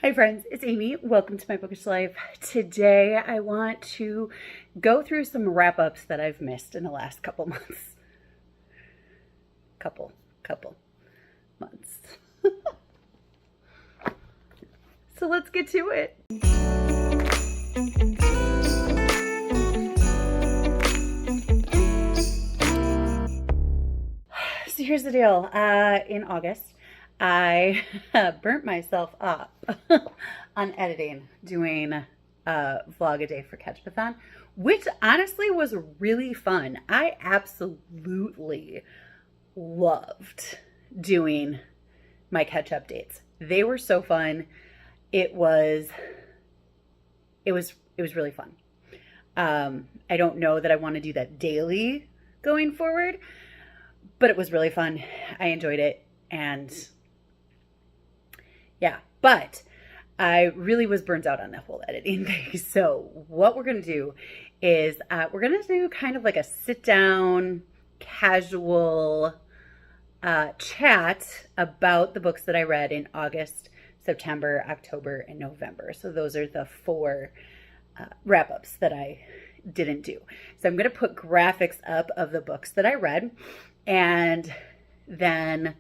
Hi friends, it's Amy. Welcome to my bookish life. Today I want to go through some wrap-ups that I've missed in the last couple months. Couple months. So let's get to it. So here's the deal. In August, I burnt myself up on editing, doing a vlog a day for Catch-a-thon, which honestly was really fun. I absolutely loved doing my catch updates. They were so fun. It was really fun. I don't know that I want to do that daily going forward, but it was really fun. I enjoyed it. And yeah, but I really was burnt out on the whole editing thing. So what we're going to do is we're going to do kind of like a sit down, casual chat about the books that I read in August, September, October, and November. So those are the four wrap-ups that I didn't do. So I'm going to put graphics up of the books that I read, and then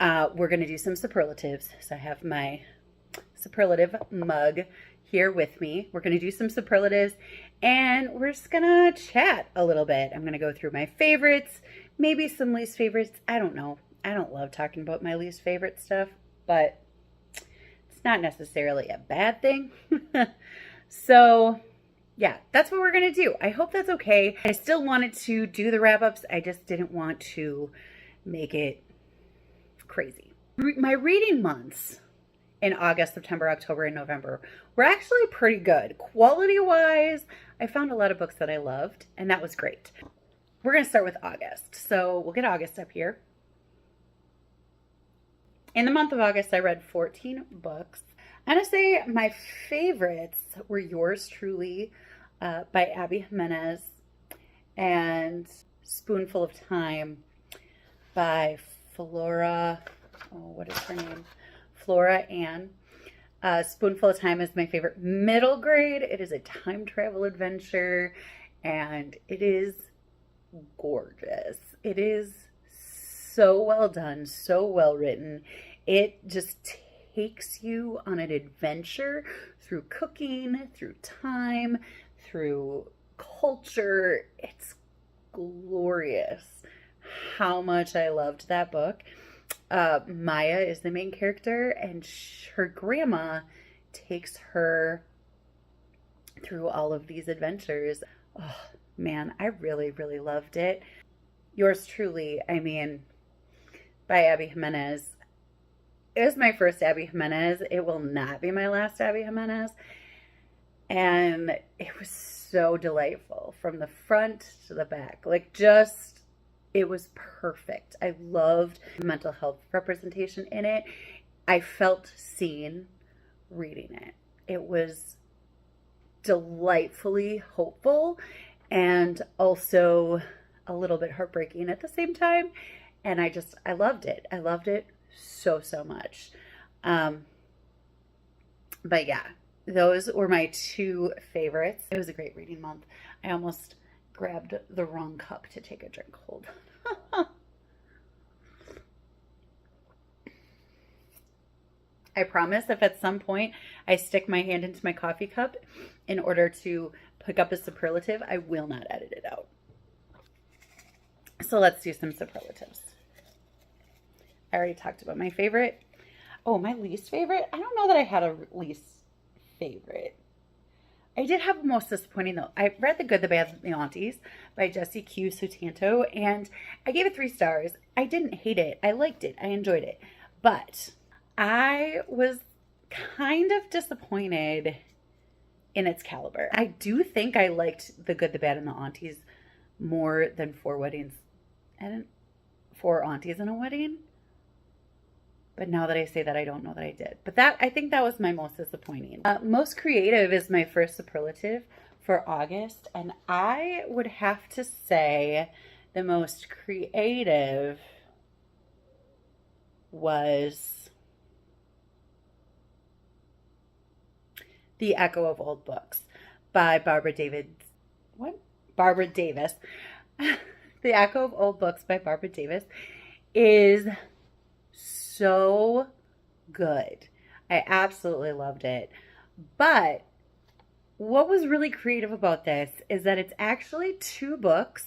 we're going to do some superlatives. So I have my superlative mug here with me. We're going to do some superlatives, and we're just going to chat a little bit. I'm going to go through my favorites, maybe some least favorites. I don't know. I don't love talking about my least favorite stuff, but it's not necessarily a bad thing. So yeah, that's what we're going to do. I hope that's okay. I still wanted to do the wrap-ups. I just didn't want to make it crazy. My reading months in August, September, October, and November were actually pretty good. Quality-wise, I found a lot of books that I loved, and that was great. We're going to start with August. So we'll get August up here. In the month of August, I read 14 books. I'm going to say my favorites were Yours Truly by Abby Jimenez and Spoonful of Time by Flora, what is her name? Flora Ann. Spoonful of Time is my favorite middle grade. It is a time travel adventure, and it is gorgeous. It is so well done, so well written. It just takes you on an adventure through cooking, through time, through culture. It's glorious. How much I loved that book. Maya is the main character, and her grandma takes her through all of these adventures. Oh man, I really, really loved it. Yours Truly, I mean, by Abby Jimenez. It was my first Abby Jimenez. It will not be my last Abby Jimenez. And it was so delightful from the front to the back. Like, just, it was perfect. I loved mental health representation in it. I felt seen reading it. It was delightfully hopeful and also a little bit heartbreaking at the same time. And I loved it. I loved it so much. But yeah, those were my two favorites. It was a great reading month. I almost grabbed the wrong cup to take a drink. Hold on. I promise if at some point I stick my hand into my coffee cup in order to pick up a superlative, I will not edit it out. So let's do some superlatives. I already talked about my favorite. Oh, my least favorite? I don't know that I had a least favorite. I did have a most disappointing though. I read The Good, the Bad, and the Aunties by Jessie Q. Sutanto, and I gave it 3 stars. I didn't hate it. I liked it. I enjoyed it. But I was kind of disappointed in its caliber. I do think I liked The Good, the Bad, and the Aunties more than 4 Weddings and 4 Aunties and a Wedding. But now that I say that, I don't know that I did. But I think that was my most disappointing. Most creative is my first superlative for August. And I would have to say the most creative was The Echo of Old Books by Barbara David. What? Barbara Davis. The Echo of Old Books by Barbara Davis is so good. I absolutely loved it. But what was really creative about this is that it's actually two books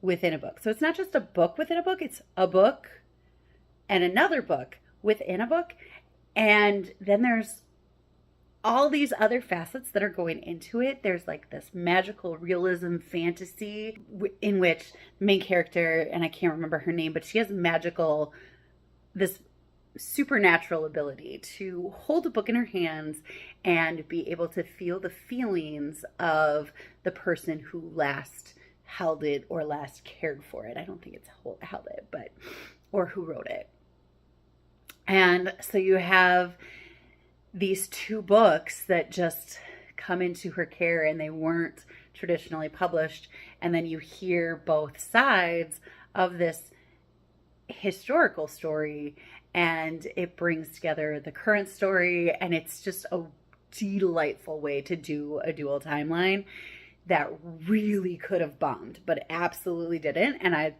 within a book. So it's not just a book within a book, it's a book and another book within a book. And then there's all these other facets that are going into it. There's like this magical realism fantasy in which the main character, and I can't remember her name, but she has this supernatural ability to hold a book in her hands and be able to feel the feelings of the person who last held it or last cared for it. I don't think it's held it, but, or who wrote it. And so you have these two books that just come into her care, and they weren't traditionally published. And then you hear both sides of this historical story, and it brings together the current story, and it's just a delightful way to do a dual timeline that really could have bombed, but absolutely didn't. And I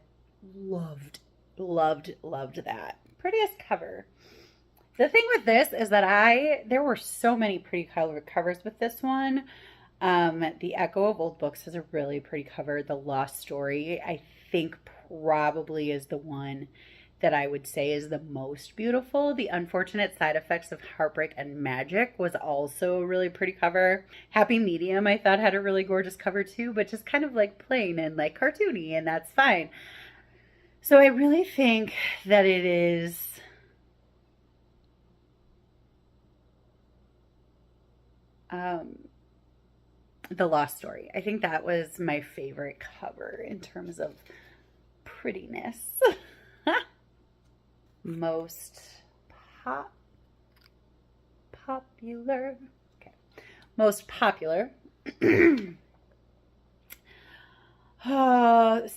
loved that. Prettiest cover. The thing with this is that there were so many pretty covers with this one. The Echo of Old Books has a really pretty cover. The Lost Story, I think, probably is the one that I would say is the most beautiful. The Unfortunate Side Effects of Heartbreak and Magic was also a really pretty cover. Happy Medium, I thought, had a really gorgeous cover too, but just kind of like plain and like cartoony, and that's fine. So I really think that it is The Lost Story. I think that was my favorite cover in terms of prettiness. Most popular. Okay. Most popular.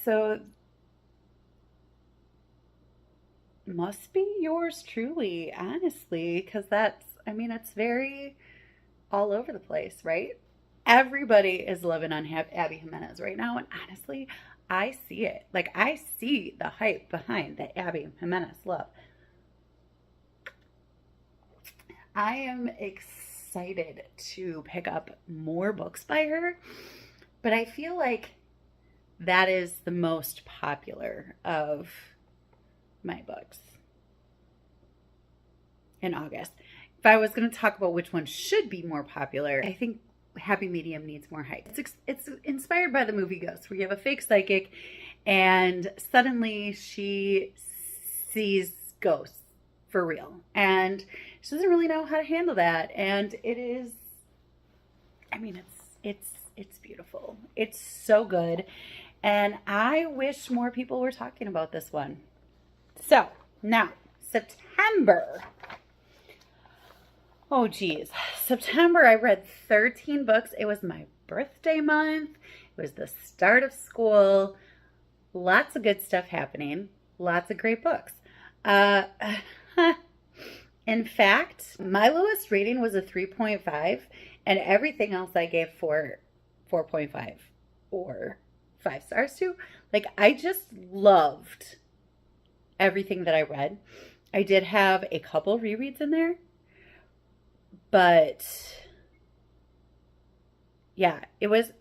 So must be yours truly, honestly, because it's very all over the place, right? Everybody is loving on Abby Jimenez right now, and honestly, I see it. Like, I see the hype behind the Abby Jimenez love. I am excited to pick up more books by her, but I feel like that is the most popular of my books in August. If I was going to talk about which one should be more popular, I think Happy Medium needs more hype. It's inspired by the movie Ghost, where you have a fake psychic and suddenly she sees ghosts for real, and she doesn't really know how to handle that. And it is, it's beautiful. It's so good, and I wish more people were talking about this one. So now September. Oh geez, September I read 13 books. It was my birthday month. It was the start of school. Lots of good stuff happening. Lots of great books. In fact, my lowest rating was a 3.5, and everything else I gave 4.5 or 5 stars to. Like, I just loved everything that I read. I did have a couple rereads in there, but yeah, it was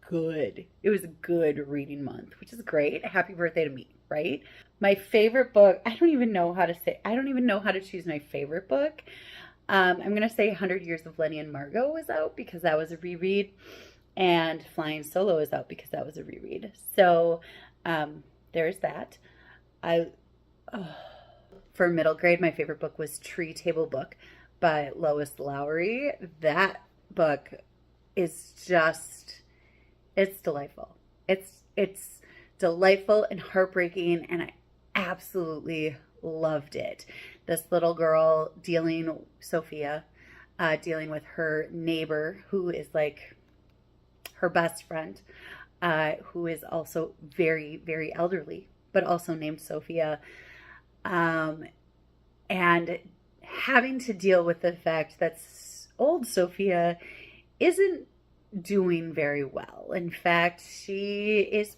good. It was a good reading month, which is great. Happy birthday to me, right? My favorite book, I don't even know how to choose my favorite book. I'm going to say 100 Years of Lenny and Margot was out because that was a reread, and Flying Solo is out because that was a reread. So there's that. For middle grade, my favorite book was Tree Table Book by Lois Lowry. That book is just, it's delightful. It's delightful and heartbreaking, and I absolutely loved it. This little girl Sophia, dealing with her neighbor, who is like her best friend, who is also very, very elderly, but also named Sophia. And having to deal with the fact that old Sophia isn't doing very well. In fact, she is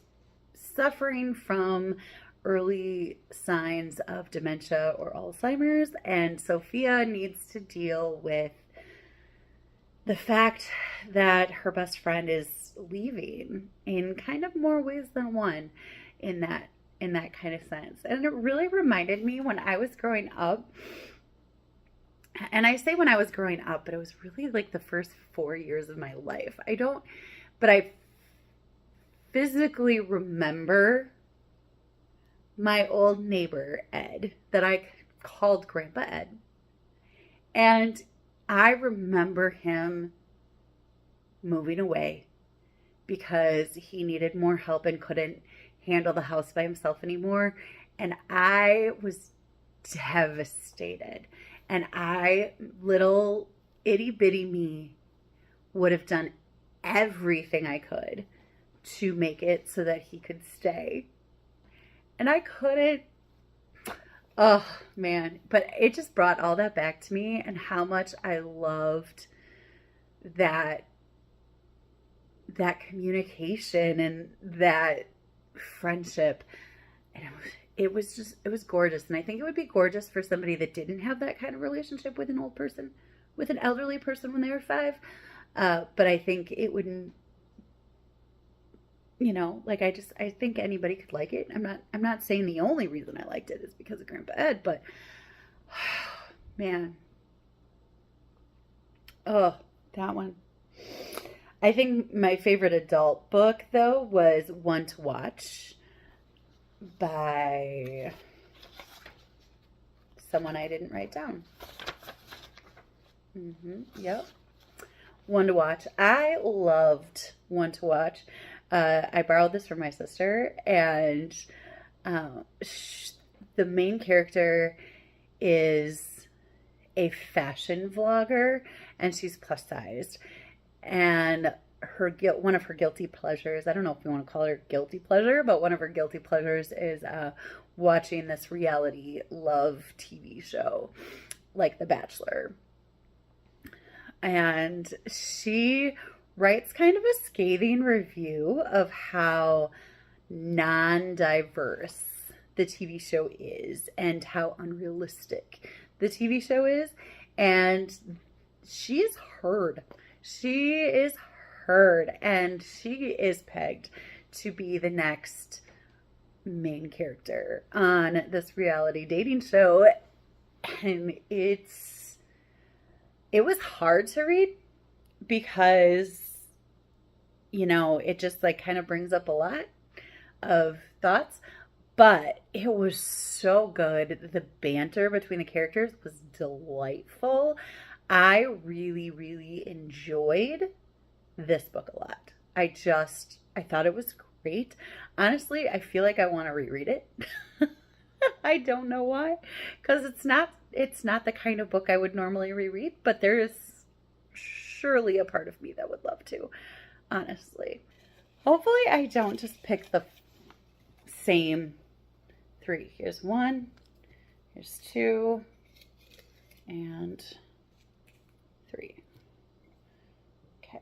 suffering from early signs of dementia or Alzheimer's, and Sophia needs to deal with the fact that her best friend is leaving in kind of more ways than one in that kind of sense. And it really reminded me when I was growing up, and I say when I was growing up, but it was really like the first 4 years of my life. But I physically remember my old neighbor, Ed, that I called Grandpa Ed. And I remember him moving away because he needed more help and couldn't handle the house by himself anymore. And I was devastated. And little itty bitty me, would have done everything I could to make it so that he could stay. And I couldn't. Oh, man. But it just brought all that back to me and how much I loved that communication and that friendship. And it was gorgeous. And I think it would be gorgeous for somebody that didn't have that kind of relationship with an old person, with an elderly person when they were 5. But I think it wouldn't, like I think anybody could like it. I'm not saying the only reason I liked it is because of Grandpa Ed, but man. Oh, that one. I think my favorite adult book though was One to Watch by someone I didn't write down. Yep. One to Watch. I loved One to Watch. I borrowed this from my sister, and the main character is a fashion vlogger, and she's plus sized. And one of her guilty pleasures, I don't know if you want to call her guilty pleasure, but one of her guilty pleasures is watching this reality love TV show like The Bachelor. And she writes kind of a scathing review of how non-diverse the TV show is and how unrealistic the TV show is. And she is heard. She is heard, and she is pegged to be the next main character on this reality dating show. And it was hard to read because, it just like kind of brings up a lot of thoughts, but it was so good. The banter between the characters was delightful. I really, really enjoyed this book a lot. I thought it was great. Honestly, I feel like I want to reread it. I don't know why, because it's not the kind of book I would normally reread, but there is surely a part of me that would love to, honestly. Hopefully I don't just pick the same 3. Here's 1, here's 2, and 3. Okay.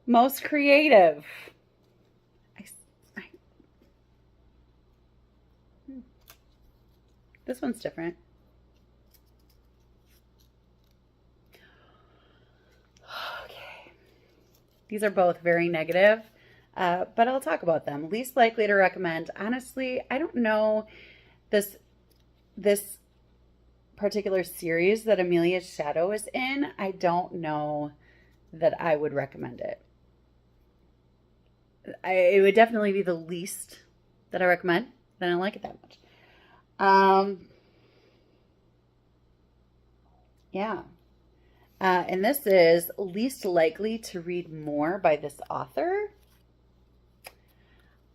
Most creative. This one's different. Okay. These are both very negative, but I'll talk about them. Least likely to recommend. Honestly, I don't know this particular series that Amelia's Shadow is in. I don't know that I would recommend it. It would definitely be the least that I recommend. I don't like it that much. Yeah. And this is least likely to read more by this author.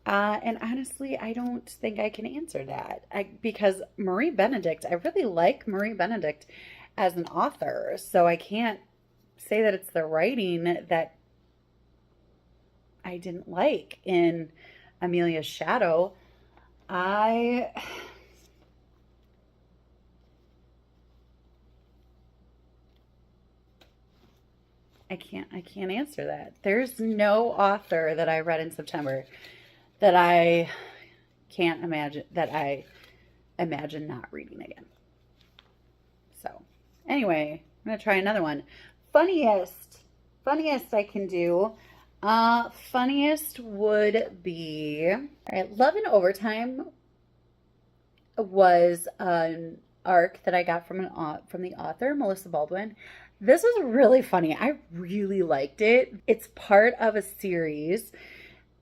And honestly, I don't think I can answer that. Because Marie Benedict, I really like Marie Benedict as an author. So I can't say that it's the writing that I didn't like in Amelia's Shadow. I can't answer that. There's no author that I read in September that I can't imagine that I imagine not reading again. So, anyway, I'm going to try another one. Funniest I can do. Funniest would be, all right, Love and Overtime was an arc that I got from the author, Melissa Baldwin. This was really funny. I really liked it. It's part of a series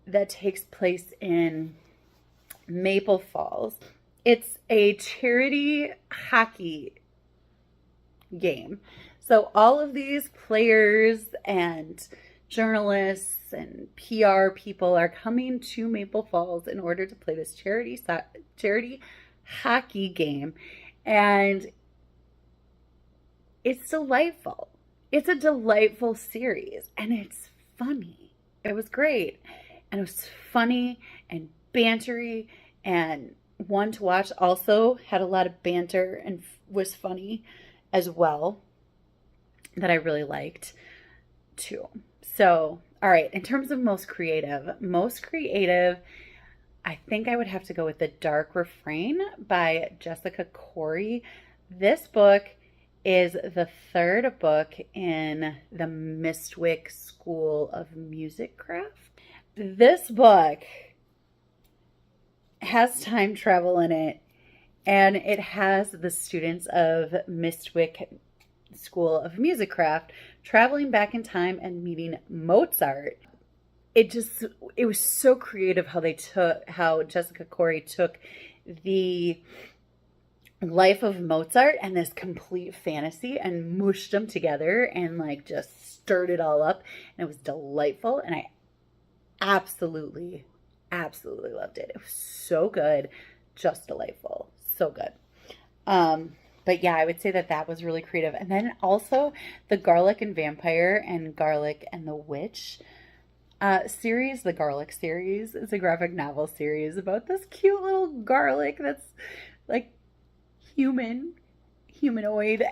that takes place in Maple Falls. It's a charity hockey game. So all of these players and journalists and PR people are coming to Maple Falls in order to play this charity hockey game. And it's delightful. It's a delightful series, and it's funny. It was great, and it was funny and bantery and one to watch. Also had a lot of banter and was funny as well that I really liked too. So, all right, in terms of most creative, I think I would have to go with The Dark Refrain by Jessica Corey. This book is the third book in the Mistwick School of Music Craft. This book has time travel in it, and it has the students of Mistwick School of Music Craft traveling back in time and meeting Mozart. It was so creative how Jessica Corey took the life of Mozart and this complete fantasy and mushed them together and like just stirred it all up, and it was delightful, and I absolutely loved it. It was so good, just delightful, so good. But yeah, I would say that was really creative. And then also the Garlic and Vampire and Garlic and the Witch series. The Garlic series is a graphic novel series about this cute little garlic that's like humanoid.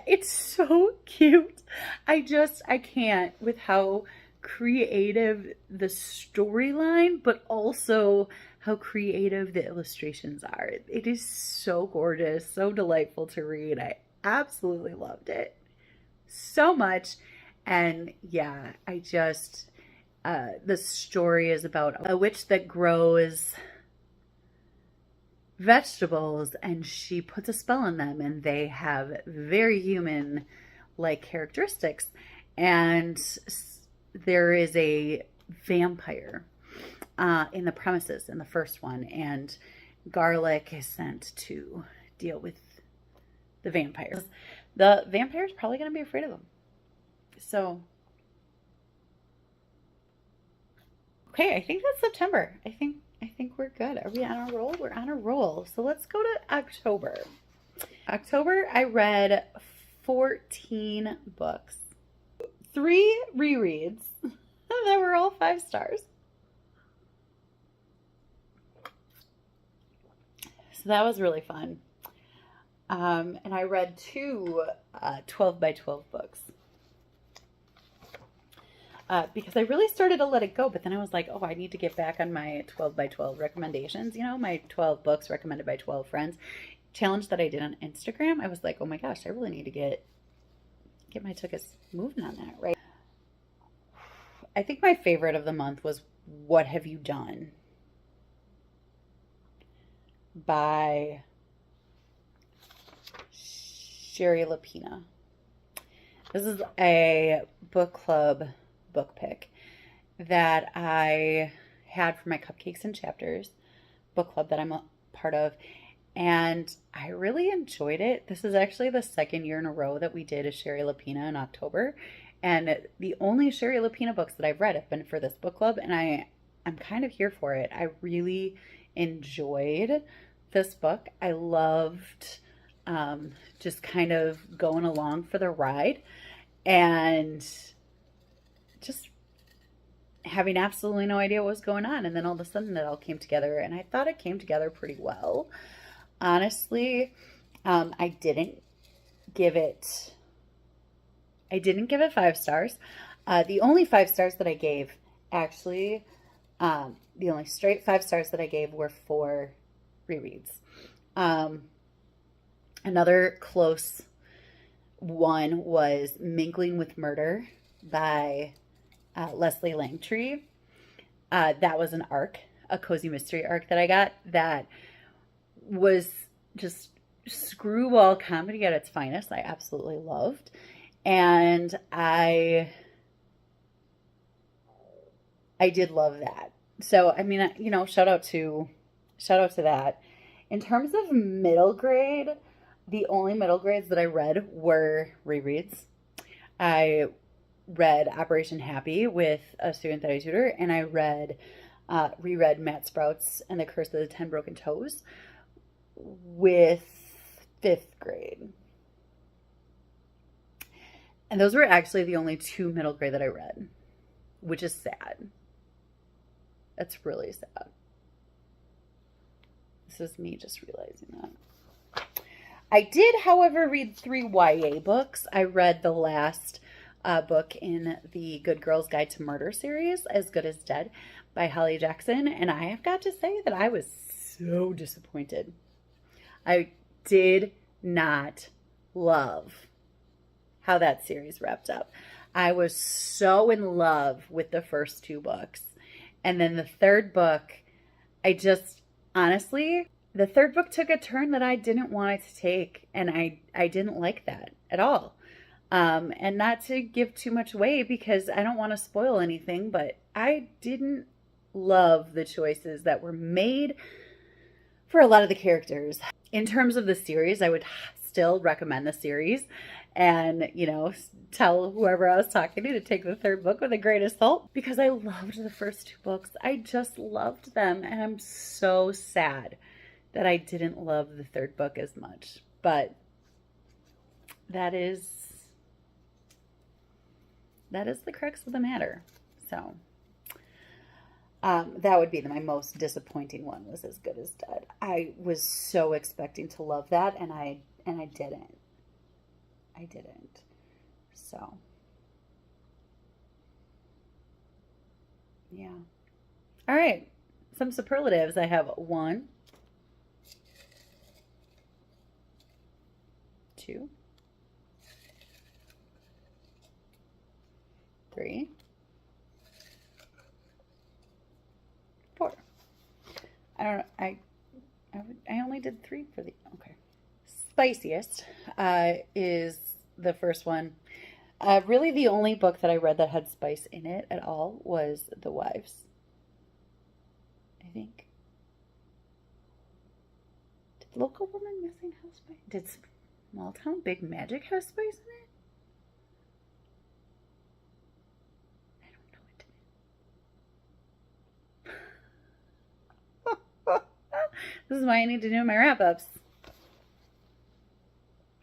It's so cute. I can't with how creative the storyline, but also how creative the illustrations are. It is so gorgeous, so delightful to read. I absolutely loved it so much. And yeah, the story is about a witch that grows vegetables, and she puts a spell on them, and they have very human like characteristics. And there is a vampire in the premises in the first one, and Garlic is sent to deal with the vampires. The vampire's probably going to be afraid of them. So, okay, I think that's September. I think we're good. Are we on a roll? We're on a roll. So let's go to October. October, I read 14 books. 3 rereads that were all 5 stars. So that was really fun. And I read 2 12 by 12 books. Because I really started to let it go, but then I was like, oh, I need to get back on my 12 by 12 recommendations. You know, my 12 books recommended by 12 friends. Challenge that I did on Instagram. I was like, oh my gosh, I really need to get my tuchus moving on that, right? I think my favorite of the month was What Have You Done by Sherry Lapina. This is a book club book pick that I had for my Cupcakes and Chapters book club that I'm a part of, and I really enjoyed it. This is actually the second year in a row that we did a Sherry Lapina in October, and the only Sherry Lapina books that I've read have been for this book club, and I'm kind of here for it. I really enjoyed this book. I loved just kind of going along for the ride and just having absolutely no idea what was going on. And then all of a sudden it all came together, and I thought it came together pretty well. Honestly, I didn't give it 5 stars. The only 5 stars that I gave, actually, the only straight 5 stars that I gave were for rereads. Another close one was Mingling with Murder by Leslie Langtree. That was an arc, a cozy mystery arc that I got that was just screwball comedy at its finest. I absolutely loved. And I did love that. So, I mean, shout out to that. In terms of middle grade, the only middle grades that I read were rereads. I read Operation Happy with a student that I tutor, and I reread Matt Sprout's and the Curse of the 10 Broken Toes with 5th grade. And those were actually the only 2 middle grade that I read, which is sad. That's really sad. This is me just realizing that. I did, however, read 3 YA books. I read the last book in the Good Girls Guide to Murder series, As Good as Dead, by Holly Jackson, and I have got to say that I was so disappointed. I did not love how that series wrapped up. I was so in love with the first 2 books. And then the 3rd book, honestly, the 3rd book took a turn that I didn't want it to take. And I didn't like that at all. And not to give too much away because I don't want to spoil anything, but I didn't love the choices that were made for a lot of the characters. In terms of the series, I would still recommend the series. And, tell whoever I was talking to take the 3rd book with a grain of salt because I loved the first 2 books. I just loved them. And I'm so sad that I didn't love the 3rd book as much. But that is the crux of the matter. So that would be my most disappointing one, was As Good as Dead. I was so expecting to love that, and I didn't. So, yeah. All right. Some superlatives. I have 1, 2, 3, 4. I don't know. I only did 3 for the, okay. Spiciest is the first one. Really the only book that I read that had spice in it at all was The Wives, I think. Did Local Woman Missing have spice? Did Small Town Big Magic have spice in it? I don't know. This is why I need to do my wrap-ups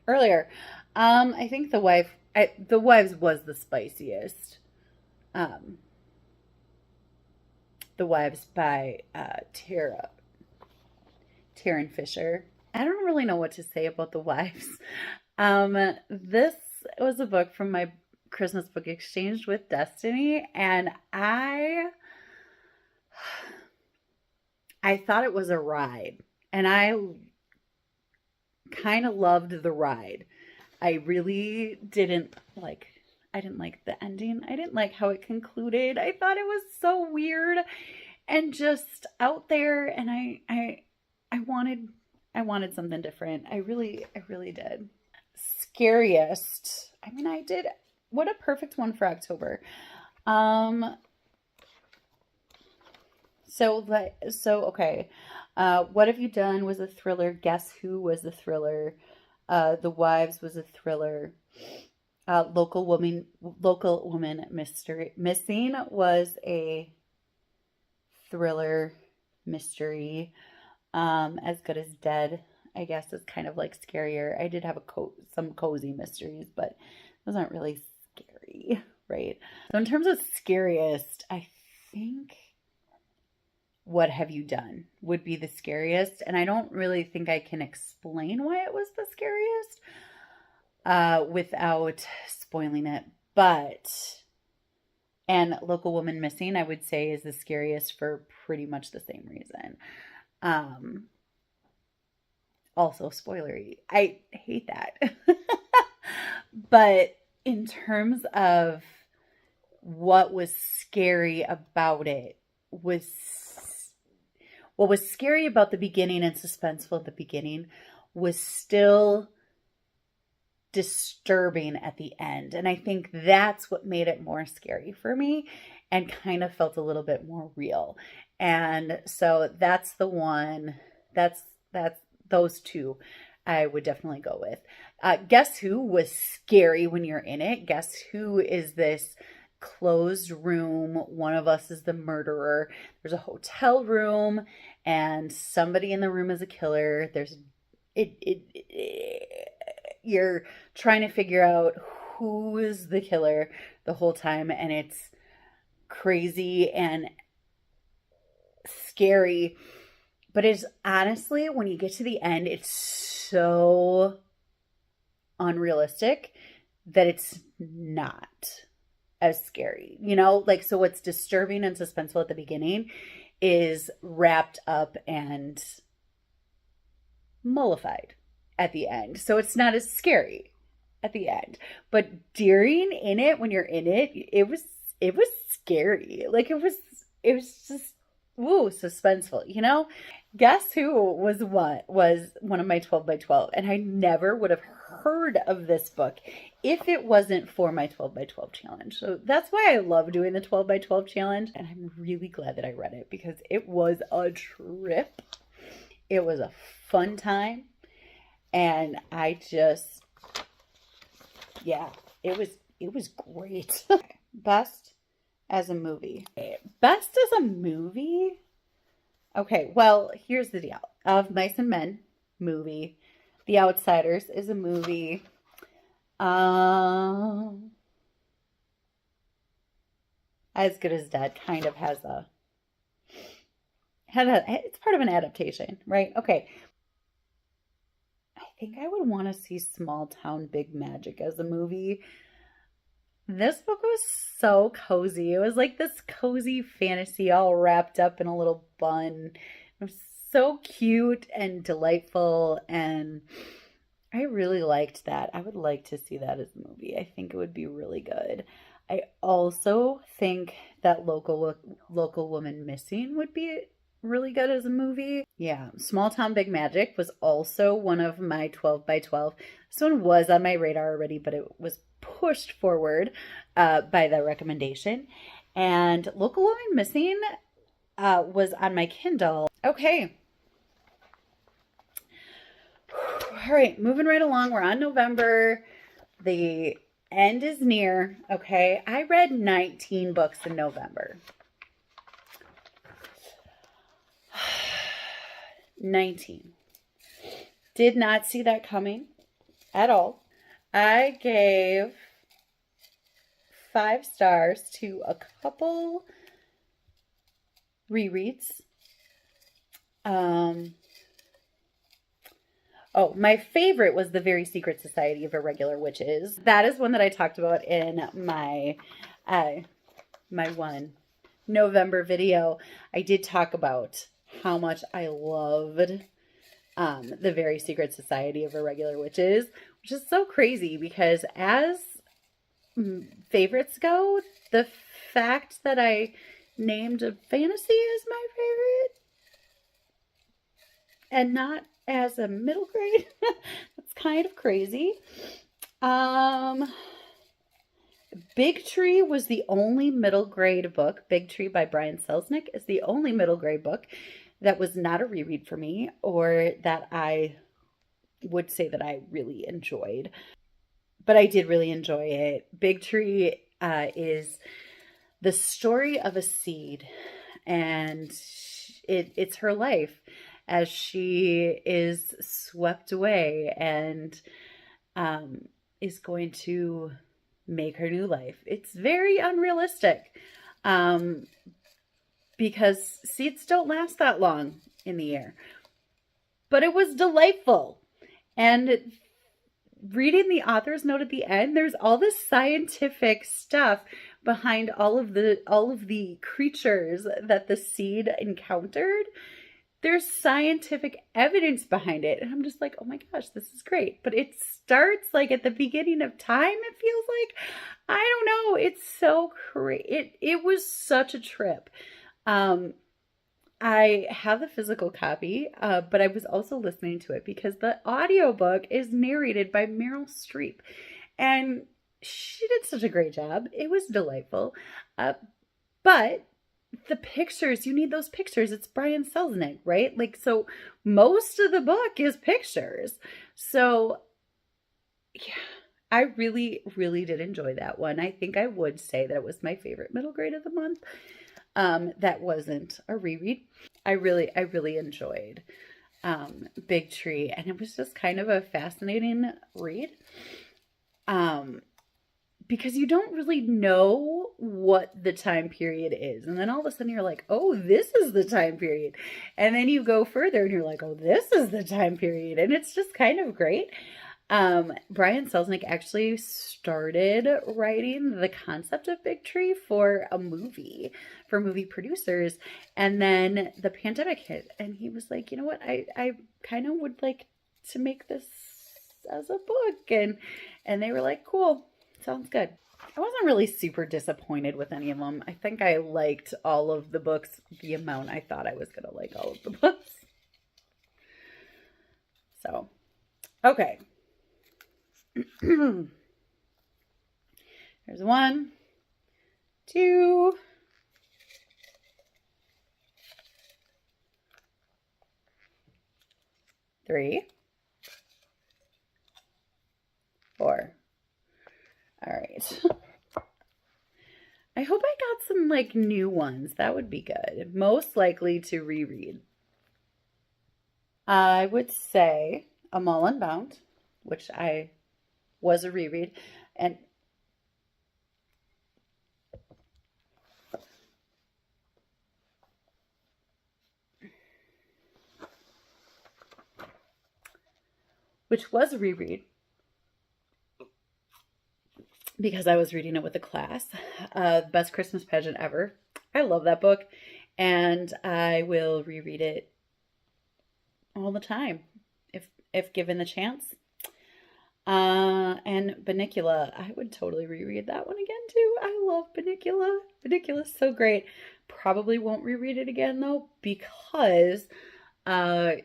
earlier. I think The Wives was the spiciest. The Wives by Taryn Fisher. I don't really know what to say about The Wives. This was a book from my Christmas book exchange with Destiny, and I thought it was a ride, and I kind of loved the ride. I really didn't like the ending. I didn't like how it concluded. I thought it was so weird and just out there, and I wanted something different. I really did. Scariest. I mean, I did. What a perfect one for October. Okay. What Have You Done was a thriller. Guess Who was a thriller. The Wives was a thriller. Local Woman Missing was a thriller mystery. As Good as Dead, I guess, is kind of like scarier. I did have some cozy mysteries, but those aren't really scary, right? So in terms of scariest, I think What Have You Done would be the scariest. And I don't really think I can explain why it was the scariest without spoiling it. And Local Woman Missing, I would say, is the scariest for pretty much the same reason. Also spoilery. I hate that. But in terms of what was scary about it was what was scary about the beginning and suspenseful at the beginning was still disturbing at the end. And I think that's what made it more scary for me and kind of felt a little bit more real. And so that's the one, that's those two I would definitely go with. Guess Who was scary when you're in it. Guess Who is this closed room. One of us is the murderer. There's a hotel room and somebody in the room is a killer. You're trying to figure out who is the killer the whole time, and it's crazy and scary. But it's honestly, when you get to the end, it's so unrealistic that it's not as scary, like, so what's disturbing and suspenseful at the beginning is wrapped up and mollified at the end. So it's not as scary at the end. But during in it, when you're in it, it was scary. Like it was just suspenseful, Guess Who was one of my 12 by 12, and I never would have heard of this book if it wasn't for my 12 by 12 challenge. So that's why I love doing the 12 by 12 challenge, and I'm really glad that I read it because it was a trip. It was a fun time, and I just, it was great. Best as a movie. Best as a movie? Okay, well, here's the deal. Of Mice and Men movie. The Outsiders is a movie. As Good as Dead kind of has it's part of an adaptation, right? Okay. I think I would want to see Small Town Big Magic as a movie. This book was so cozy. It was like this cozy fantasy all wrapped up in a little bun. It was so cute and delightful, and I really liked that. I would like to see that as a movie. I think it would be really good. I also think that Local Woman Missing would be really good as a movie. Yeah, Small Town Big Magic was also one of my 12 by 12. This one was on my radar already, but it was pushed forward by the recommendation. And Local Woman Missing was on my Kindle. Okay. All right, moving right along. We're on November. The end is near. Okay, I read 19 books in November. 19. Did not see that coming at all. I gave 5 stars to a couple rereads. My favorite was The Very Secret Society of Irregular Witches. That is one that I talked about in my one November video. I did talk about how much I loved The Very Secret Society of Irregular Witches, which is so crazy because as favorites go, the fact that I named a fantasy as my favorite and not as a middle grade, that's kind of crazy. Big Tree was the only middle grade book. Big Tree by Brian Selznick is the only middle grade book that was not a reread for me or that I would say that I really enjoyed. But I did really enjoy it. Big Tree is the story of a seed, and it's her life as she is swept away and is going to make her new life. It's very unrealistic. because seeds don't last that long in the air. But it was delightful. And reading the author's note at the end, there's all this scientific stuff behind all of the creatures that the seed encountered. There's scientific evidence behind it. And I'm just like, oh my gosh, this is great. But it starts like at the beginning of time, it feels like. I don't know. It's so great. It was such a trip. I have the physical copy, but I was also listening to it because the audiobook is narrated by Meryl Streep. And she did such a great job. It was delightful. But the pictures, you need those pictures. It's Brian Selznick, right? Like, so most of the book is pictures. So, yeah, I really, really did enjoy that one. I think I would say that it was my favorite middle grade of the month. That wasn't a reread. I really enjoyed Big Tree, and it was just kind of a fascinating read. Because you don't really know what the time period is. And then all of a sudden you're like, oh, this is the time period. And then you go further and you're like, oh, this is the time period. And it's just kind of great. Brian Selznick actually started writing the concept of Big Tree for a movie, for movie producers. And then the pandemic hit and he was like, you know what? I kind of would like to make this as a book. And they were like, cool. Sounds good. I wasn't really super disappointed with any of them. I think I liked all of the books the amount I thought I was going to like all of the books. So, okay. There's 1, 2, 3, 4. All right. I hope I got some like new ones. That would be good. Most likely to reread. I would say A Mall Unbound, which I was a reread, and which was a reread because I was reading it with a class. Best Christmas Pageant Ever. I love that book, and I will reread it all the time if given the chance. And Bunnicula, I would totally reread that one again too. I love Bunnicula. Bunnicula's so great. Probably won't reread it again though, because the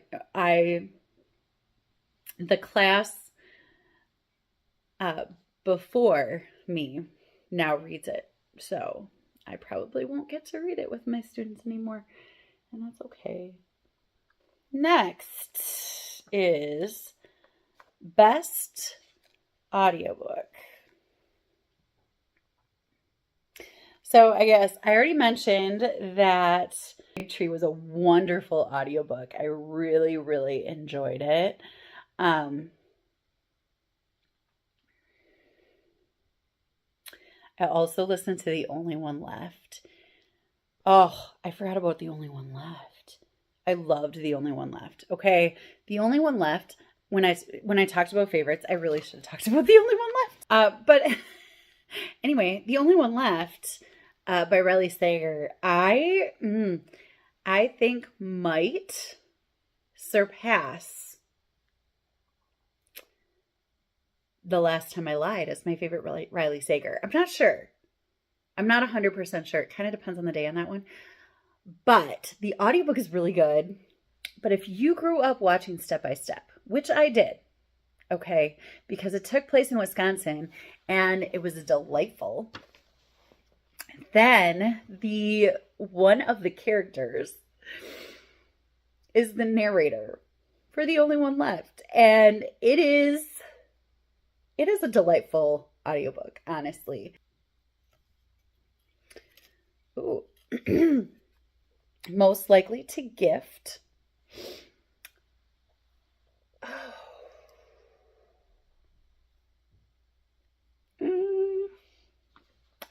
class before me now reads it. So I probably won't get to read it with my students anymore. And that's okay. Next is Best Audiobook. So I guess I already mentioned that Big Tree was a wonderful audiobook. I really, really enjoyed it. I also listened to The Only One Left. Oh, I forgot about The Only One Left. I loved The Only One Left. Okay, The Only One Left. When I talked about favorites, I really should have talked about The Only One Left. But anyway, The Only One Left by Riley Sager, I think might surpass The Last Time I Lied as my favorite Riley Sager. I'm not sure. I'm not 100% sure. It kind of depends on the day on that one. But the audiobook is really good. But if you grew up watching Step by Step, which I did, okay, because it took place in Wisconsin and it was delightful, then one of the characters is the narrator for The Only One Left. And it is a delightful audiobook, honestly. Ooh. Most likely to gift.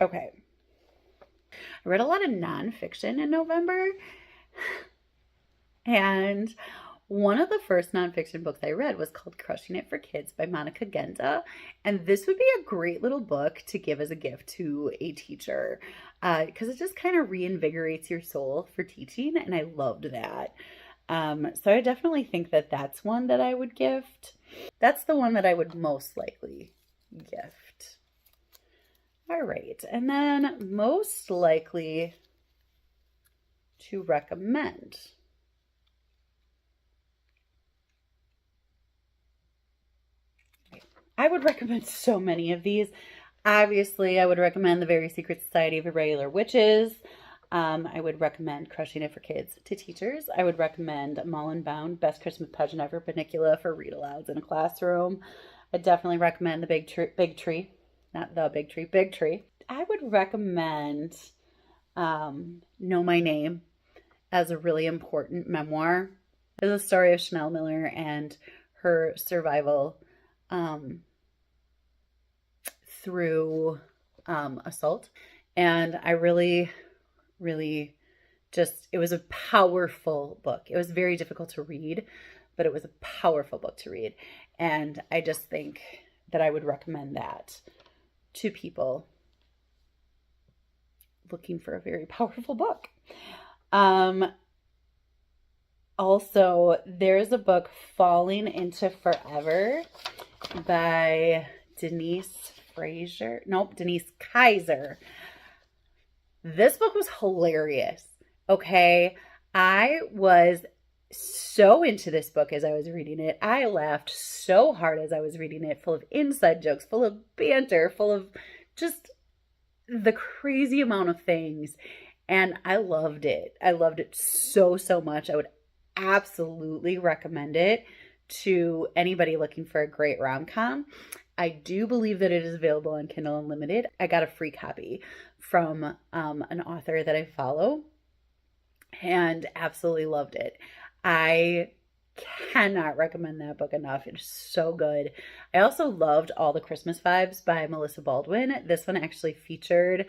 Okay. I read a lot of nonfiction in November. And one of the first nonfiction books I read was called Crushing It for Kids by Monica Genta. And this would be a great little book to give as a gift to a teacher because it just kind of reinvigorates your soul for teaching. And I loved that. So I definitely think that that's one that I would gift. That's the one that I would most likely gift. All right. And then most likely to recommend. I would recommend so many of these. Obviously, I would recommend The Very Secret Society of Irregular Witches. I would recommend Crushing It for Kids to teachers. I would recommend Mullen Bound, Best Christmas Pageant Ever, Panicula for read-alouds in a classroom. I'd definitely recommend The Big Tree. Not The Big Tree, Big Tree. I would recommend Know My Name as a really important memoir. It's a story of Chanel Miller and her survival through assault. And I really just, it was a powerful book. It was very difficult to read, but it was a powerful book to read. And I just think that I would recommend that to people looking for a very powerful book. Also, there's a book, Falling into Forever by Denise Kaiser. This book was hilarious. Okay. I was so into this book as I was reading it. I laughed so hard as I was reading it, full of inside jokes, full of banter, full of just the crazy amount of things. And I loved it. I loved it so much. I would absolutely recommend it to anybody looking for a great rom-com. I do believe that it is available on Kindle Unlimited. I got a free copy from an author that I follow and absolutely loved it. I cannot recommend that book enough. It's so good. I also loved All the Christmas Vibes by Melissa Baldwin. This one actually featured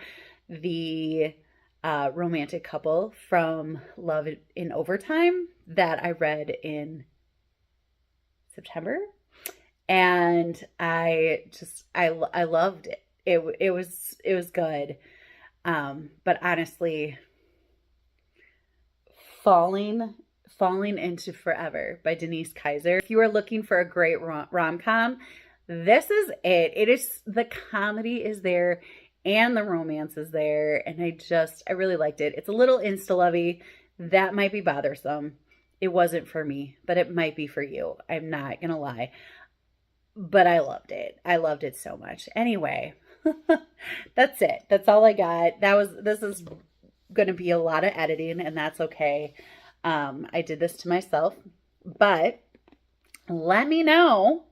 the romantic couple from Love in Overtime that I read in September. And I loved it. It was good. But honestly, Falling into Forever by Denise Kaiser. If you are looking for a great rom-com, this is it. It is, the comedy is there and the romance is there. And I really liked it. It's a little insta-lovey. That might be bothersome. It wasn't for me, but it might be for you. I'm not gonna lie. But I loved it. I loved it so much. Anyway, that's it. That's all I got. This is going to be a lot of editing, and that's okay. I did this to myself, but let me know.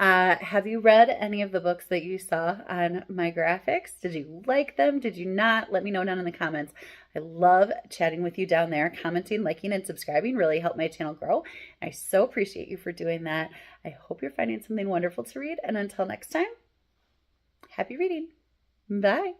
Have you read any of the books that you saw on my graphics? Did you like them? Did you not? Let me know down in the comments. I love chatting with you down there. Commenting, liking, and subscribing really help my channel grow. I so appreciate you for doing that. I hope you're finding something wonderful to read. And until next time, happy reading. Bye.